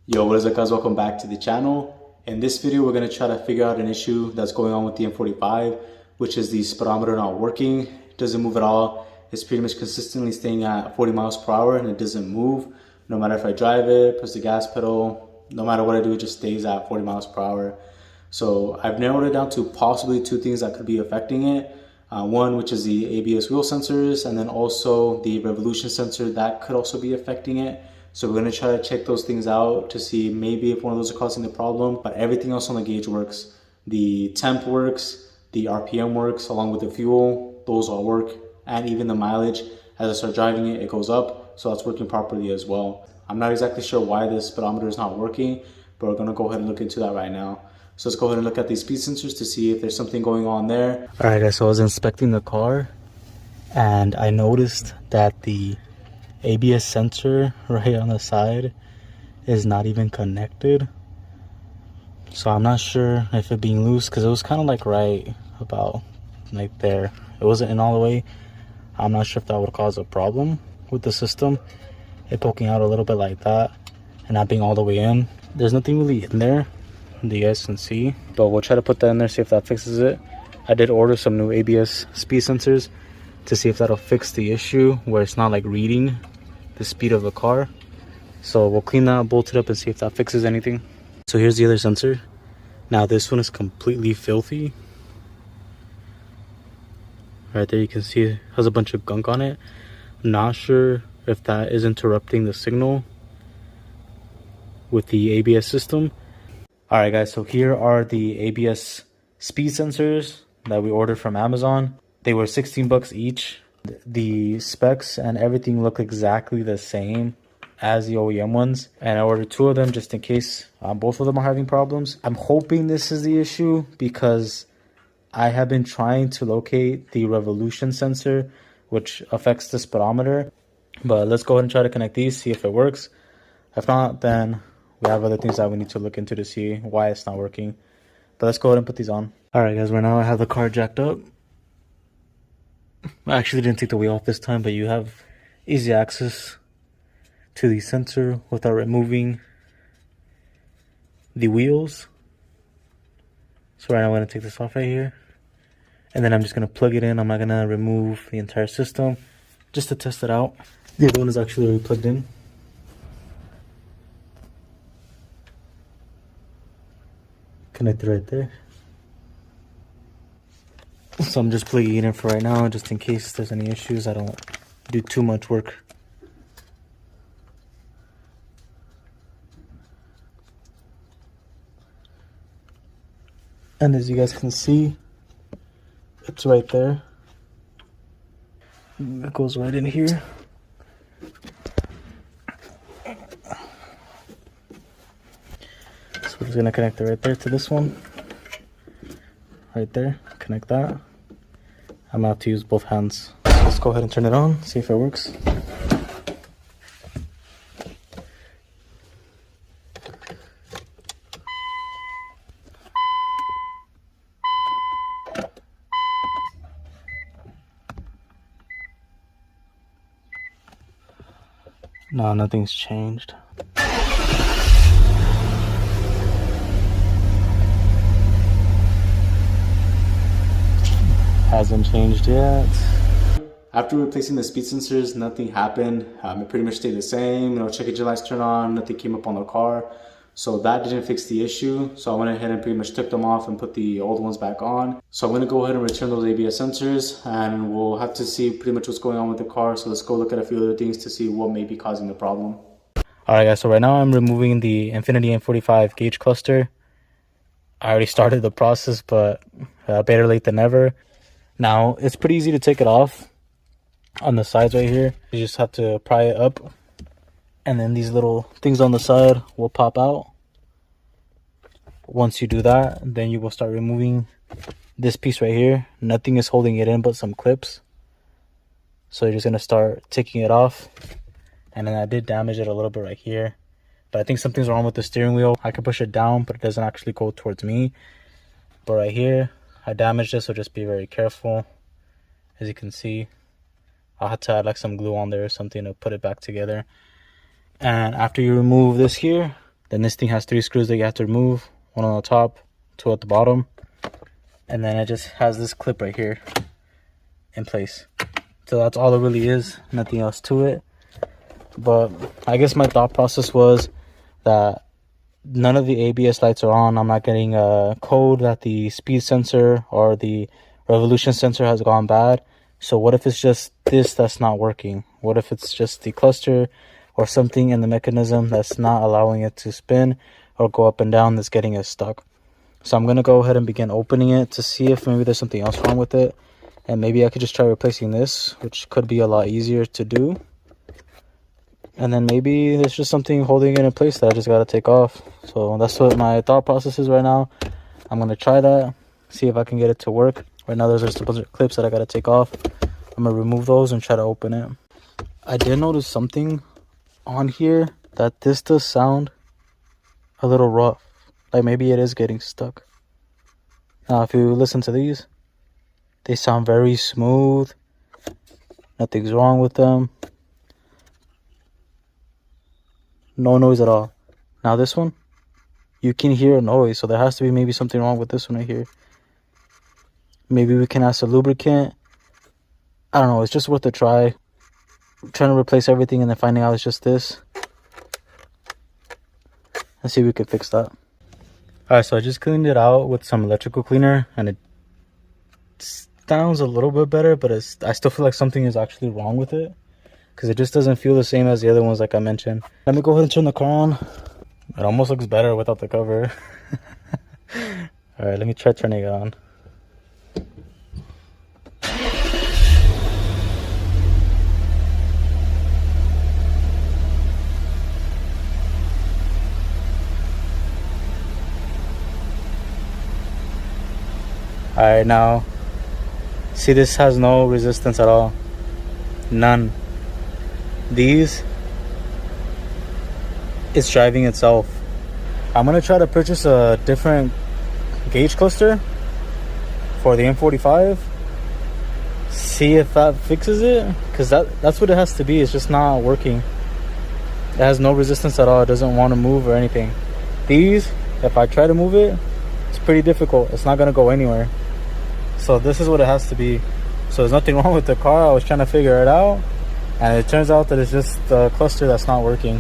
Yo, what is up guys, welcome back to the channel. In this video we're going to try to figure out an issue that's going on with the M45, which is the speedometer not working. It doesn't move at all. It's pretty much consistently staying at 40 miles per hour and it doesn't move. No matter if I drive it, press the gas pedal, no matter what I do, it just stays at 40 miles per hour. So I've narrowed it down to possibly two things that could be affecting it. One, which is the ABS wheel sensors, and then also the revolution sensor that could also be affecting it. So we're going to try to check those things out to see maybe if one of those are causing the problem, but everything else on the gauge works. The temp works, the RPM works, along with the fuel, those all work, and even the mileage. As I start driving it, it goes up, so that's working properly as well. I'm not exactly sure why this speedometer is not working, but we're going to go ahead and look into that right now. So let's go ahead and look at these speed sensors to see if there's something going on there. All right guys, so I was inspecting the car and I noticed that the ABS sensor right on the side is not even connected. So I'm not sure if it being loose, because it was kind of like right about like there. It wasn't in all the way. I'm not sure if that would cause a problem with the system. It poking out a little bit like that and not being all the way in. There's nothing really in there that you guys can see, but we'll try to put that in there, see if that fixes it. I did order some new ABS speed sensors to see if that'll fix the issue where it's not like reading the speed of the car. So we'll clean that, bolt it up, and see if that fixes anything. So here's the other sensor. Now this one is completely filthy. Right there you can see it has a bunch of gunk on it. Not sure if that is interrupting the signal with the ABS system. Alright guys, so here are the ABS speed sensors that we ordered from Amazon. They were 16 bucks each. The specs and everything look exactly the same as the OEM ones, and I ordered two of them just in case both of them are having problems. I'm hoping this is the issue because I have been trying to locate the revolution sensor, which affects the speedometer. But let's go ahead and try to connect these, see if it works. If not, then we have other things that we need to look into to see why it's not working. But let's go ahead and put these on. Alright guys, right now I have the car jacked up. I actually didn't take the wheel off this time, but you have easy access to the sensor without removing the wheels. So right now I'm going to take this off right here, and then I'm just going to plug it in. I'm not going to remove the entire system, just to test it out. The other one is actually already plugged in. Connected right there. So I'm just plugging it in for right now, just in case there's any issues. I don't do too much work. And as you guys can see, it's right there. It goes right in here. So we're just gonna connect it right there to this one. Right there, connect that. I'm gonna have to use both hands. So let's go ahead and turn it on, see if it works. No, nothing's changed. Hasn't changed yet. After replacing the speed sensors, nothing happened. It pretty much stayed the same. You know, check engine lights turned on, nothing came up on the car. So that didn't fix the issue. So I went ahead and pretty much took them off and put the old ones back on. So I'm gonna go ahead and return those ABS sensors, and we'll have to see pretty much what's going on with the car. So let's go look at a few other things to see what may be causing the problem. All right guys, so right now I'm removing the INFINITI M45 gauge cluster. I already started the process, but better late than never. Now, it's pretty easy to take it off on the sides right here. You just have to pry it up, and then these little things on the side will pop out. Once you do that, then you will start removing this piece right here. Nothing is holding it in but some clips. So you're just going to start taking it off. And then I did damage it a little bit right here. But I think something's wrong with the steering wheel. I can push it down, but it doesn't actually go towards me. But right here, I damaged it, so just be very careful. As you can see, I'll have to add like some glue on there or something to put it back together. And after you remove this here, Then this thing has 3 screws that you have to remove, one on the top, 2 at the bottom, and then it just has this clip right here in place. So that's all it really is, nothing else to it. But I guess my thought process was that none of the ABS lights are on. I'm not getting a code that the speed sensor or the revolution sensor has gone bad. So what if it's just this that's not working? What if it's just the cluster or something in the mechanism that's not allowing it to spin or go up and down that's getting it stuck? So I'm going to go ahead and begin opening it to see if maybe there's something else wrong with it. And maybe I could just try replacing this, which could be a lot easier to do. And then maybe there's just something holding it in place that I just got to take off. So that's what my thought process is right now. I'm going to try that, see if I can get it to work. Right now there's just a bunch of clips that I got to take off. I'm going to remove those and try to open it. I did notice something on here, that this does sound a little rough. Like maybe it is getting stuck. Now if you listen to these, they sound very smooth. Nothing's wrong with them. No noise at all. Now this one, you can hear a noise, so there has to be maybe something wrong with this one right here. Maybe we can ask the lubricant. I don't know, it's just worth a try. I'm trying to replace everything and then finding out it's just this. Let's see if we can fix that. Alright, so I just cleaned it out with some electrical cleaner and it sounds a little bit better, but I still feel like something is actually wrong with it, because it just doesn't feel the same as the other ones like I mentioned. Let me go ahead and turn the car on. It almost looks better without the cover. Alright, let me try turning it on. Alright, now see, this has no resistance at all. None. These, it's driving itself. I'm gonna try to purchase a different gauge cluster for the M45. See if that fixes it, because that's what it has to be. It's just not working. It has no resistance at all. It doesn't want to move or anything. These, if I try to move it, it's pretty difficult. It's not gonna go anywhere. So this is what it has to be. So there's nothing wrong with the car. I was trying to figure it out, and it turns out that it's just the cluster that's not working.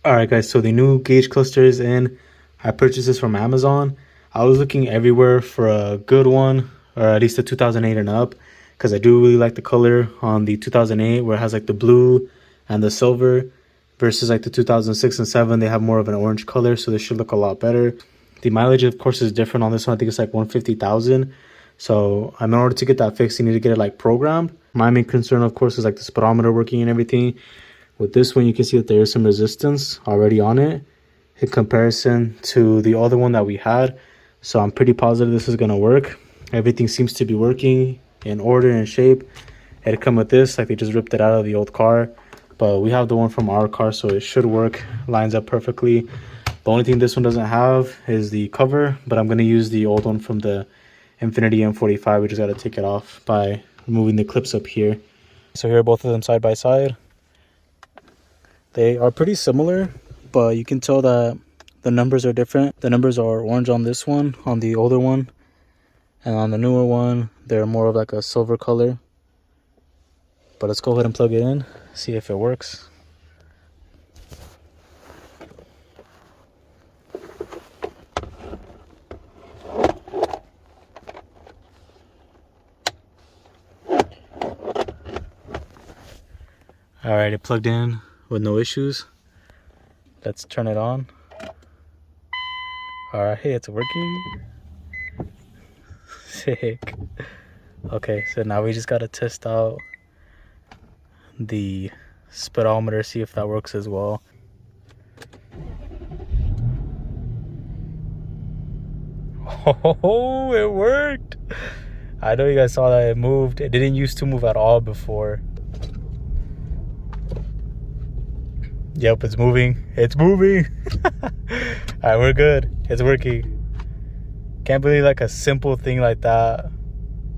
Alright guys, so the new gauge cluster is in. I purchased this from Amazon. I was looking everywhere for a good one, or at least a 2008 and up, because I do really like the color on the 2008, where it has like the blue and the silver, versus like the 2006 and 7, they have more of an orange color, so this should look a lot better. The mileage of course is different on this one. I think it's like 150,000. So in order to get that fixed, you need to get it like programmed. My main concern of course is like the speedometer working and everything. With this one, you can see that there is some resistance already on it in comparison to the other one that we had. So I'm pretty positive this is going to work. Everything seems to be working in order and shape. It had come with this, like they just ripped it out of the old car. But we have the one from our car, so it should work. Lines up perfectly. The only thing this one doesn't have is the cover, but I'm going to use the old one from the INFINITI M45. We just got to take it off by removing the clips up here. So here are both of them side by side. They are pretty similar, but you can tell that the numbers are different. The numbers are orange on this one, on the older one, and on the newer one they're more of like a silver color. But let's go ahead and plug it in, see if it works. Alright, it plugged in with no issues. Let's turn it on. Alright, hey, it's working. Sick. Okay, so now we just gotta test out the speedometer, see if that works as well. Oh, it worked. I know you guys saw that it moved. It didn't used to move at all before. Yep, it's moving. It's moving. Alright, we're good. It's working. Can't believe like a simple thing like that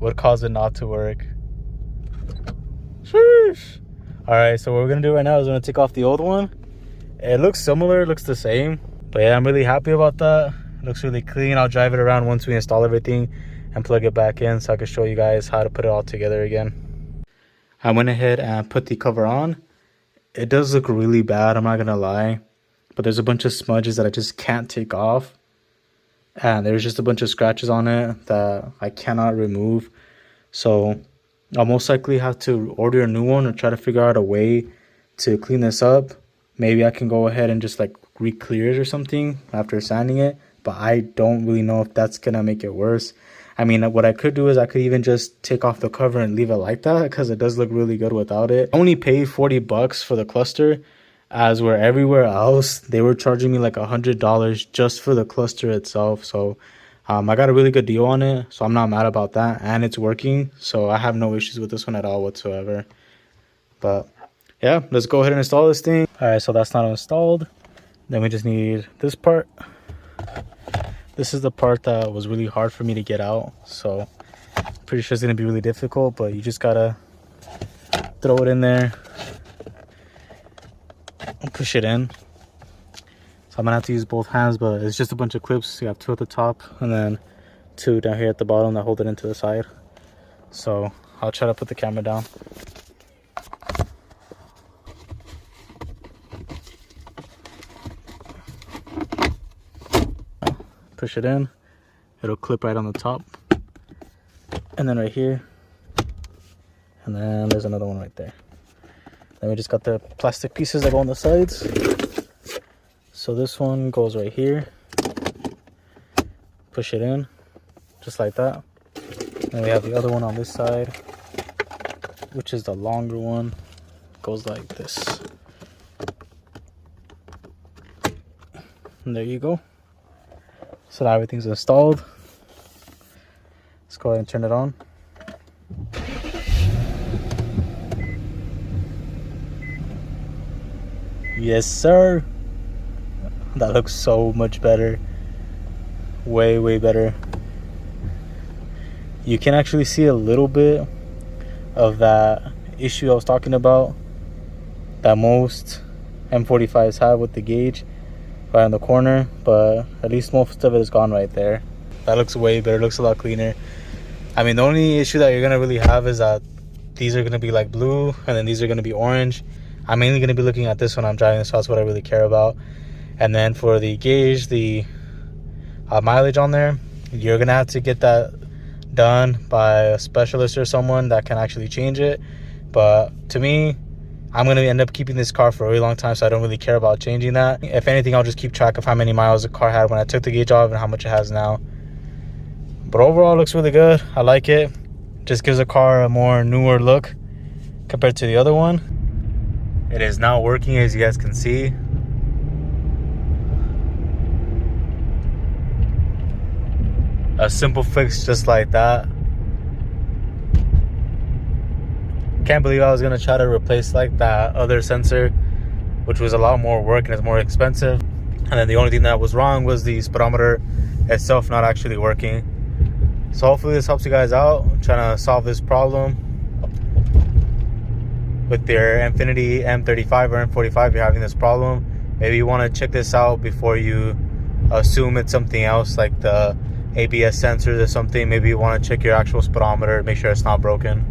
would cause it not to work. Sheesh. Alright, so what we're gonna do right now is we're gonna take off the old one. It looks similar, it looks the same. But yeah, I'm really happy about that. It looks really clean. I'll drive it around once we install everything and plug it back in so I can show you guys how to put it all together again. I went ahead and put the cover on. It does look really bad, I'm not gonna lie, but there's a bunch of smudges that I just can't take off, and there's just a bunch of scratches on it that I cannot remove. So I'll most likely have to order a new one or try to figure out a way to clean this up. Maybe I can go ahead and just like re-clear it or something after sanding it, but I don't really know if that's gonna make it worse. I mean, what I could do is I could even just take off the cover and leave it like that, because it does look really good without it. I only paid 40 bucks for the cluster, as where everywhere else they were charging me like $100 just for the cluster itself. So I got a really good deal on it, so I'm not mad about that, and it's working, so I have no issues with this one at all whatsoever. But yeah, let's go ahead and install this thing. All right, so that's not installed. Then we just need this part. This is the part that was really hard for me to get out, so pretty sure it's gonna be really difficult, but you just gotta throw it in there and push it in. So I'm gonna have to use both hands, but it's just a bunch of clips. You have 2 at the top and then 2 down here at the bottom that hold it into the side. So I'll try to put the camera down. Push it in, it'll clip right on the top, and then right here, and then there's another one right there. Then we just got the plastic pieces that go on the sides. So this one goes right here, push it in just like that. Then we have the other one on this side, which is the longer one, goes like this, and there you go. So now everything's installed. Let's go ahead and turn it on. Yes, sir. That looks so much better. Way, way better. You can actually see a little bit of that issue I was talking about that most M45s have with the gauge right in the corner, but at least most of it is gone right there. That looks way better, looks a lot cleaner. I mean, the only issue that you're gonna really have is that these are gonna be like blue and then these are gonna be orange. I'm mainly gonna be looking at this when I'm driving, so that's what I really care about. And then for the gauge, the mileage on there, you're gonna have to get that done by a specialist or someone that can actually change it. But to me, I'm going to end up keeping this car for a really long time, so I don't really care about changing that. If anything, I'll just keep track of how many miles the car had when I took the gauge off and how much it has now. But overall, it looks really good. I like it. Just gives the car a more newer look compared to the other one. It is now working, as you guys can see. A simple fix just like that. Can't believe I was gonna try to replace like that other sensor, which was a lot more work and it's more expensive. And then the only thing that was wrong was the speedometer itself not actually working. So hopefully this helps you guys out trying to solve this problem with your INFINITI M35 or M45. If you're having this problem, maybe you want to check this out before you assume it's something else like the ABS sensors or something. Maybe you want to check your actual speedometer, make sure it's not broken.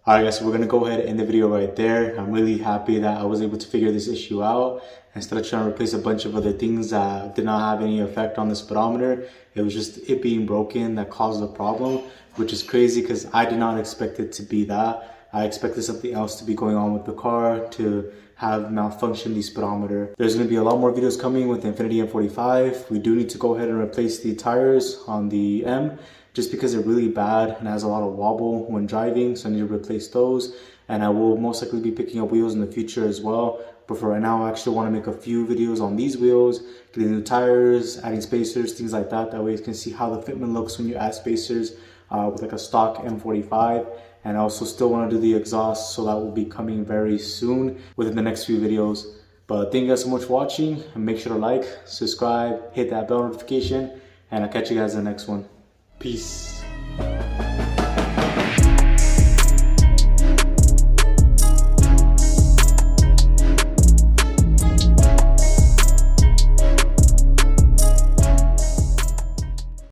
Alright guys, so we're going to go ahead and end the video right there. I'm really happy that I was able to figure this issue out. Instead of trying to replace a bunch of other things that did not have any effect on the speedometer, it was just it being broken that caused the problem, which is crazy because I did not expect it to be that. I expected something else to be going on with the car to have malfunctioned the speedometer. There's going to be a lot more videos coming with the INFINITI M45. We do need to go ahead and replace the tires on the M, just because they're really bad and has a lot of wobble when driving, so I need to replace those. And I will most likely be picking up wheels in the future as well. But for right now, I actually want to make a few videos on these wheels, getting new tires, adding spacers, things like that. That way you can see how the fitment looks when you add spacers with like a stock M45. And I also still want to do the exhaust, so that will be coming very soon within the next few videos. But thank you guys so much for watching, and make sure to like, subscribe, hit that bell notification, and I'll catch you guys in the next one. Peace.